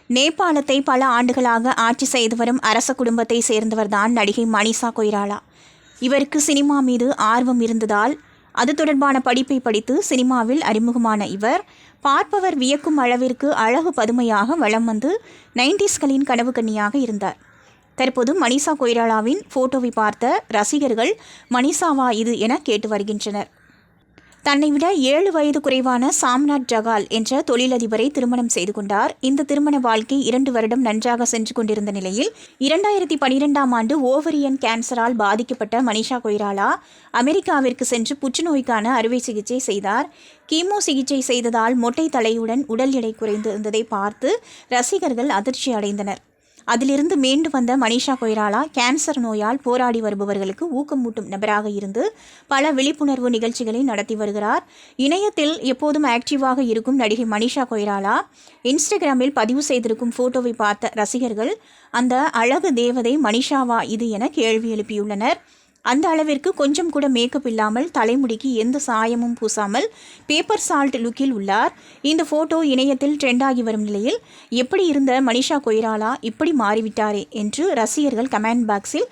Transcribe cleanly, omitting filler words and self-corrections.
நேபாளத்தை பல ஆண்டுகளாக ஆட்சி செய்து வரும் அரச குடும்பத்தை சேர்ந்தவர்தான் நடிகை மனிஷா கொய்ராலா. இவருக்கு சினிமா மீது ஆர்வம் இருந்ததால் அது தொடர்பான படிப்பை படித்து சினிமாவில் அறிமுகமான இவர் பார்ப்பவர் வியக்கும் அளவிற்கு அழகு பதுமையாக வலம் வந்து 90ஸ்களின் கனவு கன்னியாக இருந்தார். தற்போது மனிஷா கொய்ராலாவின் போட்டோவை பார்த்த ரசிகர்கள் மனிஷாவா இது என கேட்டு வருகின்றனர். தன்னை விட 7 வயது குறைவான சாம்நாத் ஜகால் என்ற தொழிலதிபரை திருமணம் செய்து கொண்டார். இந்த திருமண வாழ்க்கை 2 வருடம் நன்றாக சென்று கொண்டிருந்த நிலையில் 2012ஆம் ஆண்டு ஓவரியன் கேன்சரால் பாதிக்கப்பட்ட மனிஷா கொய்ராலா அமெரிக்காவிற்கு சென்று புற்றுநோய்க்கான அறுவை சிகிச்சை செய்தார். கீமோ சிகிச்சை செய்ததால் மொட்டை தலையுடன் உடல் எடை குறைந்து இருந்ததை பார்த்து ரசிகர்கள் அதிர்ச்சி அடைந்தனர். அதிலிருந்து மீண்டு வந்த மனிஷா கொய்ராலா கேன்சர் நோயால் போராடி வருபவர்களுக்கு ஊக்கமூட்டும் நபராக இருந்து பல விழிப்புணர்வு நிகழ்ச்சிகளை நடத்தி வருகிறார். இணையத்தில் எப்போதும் ஆக்டிவாக இருக்கும் நடிகை மனிஷா கொய்ராலா இன்ஸ்டாகிராமில் பதிவு செய்திருக்கும் போட்டோவை பார்த்த ரசிகர்கள் அந்த அழகு தேவதை மனிஷாவா இது என கேள்வி எழுப்பியுள்ளனர். அந்த அளவிற்கு கொஞ்சம் கூட மேக்கப் இல்லாமல் தலைமுடிக்கு எந்த சாயமும் பூசாமல் பேப்பர் சால்ட் லுக்கில் உள்ளார். இந்த போட்டோ இணையத்தில் ட்ரெண்டாகி வரும் நிலையில் எப்படி இருந்த மனிஷா கொய்ராலா இப்படி மாறிவிட்டாரே என்று ரசிகர்கள் கமெண்ட் பாக்ஸில்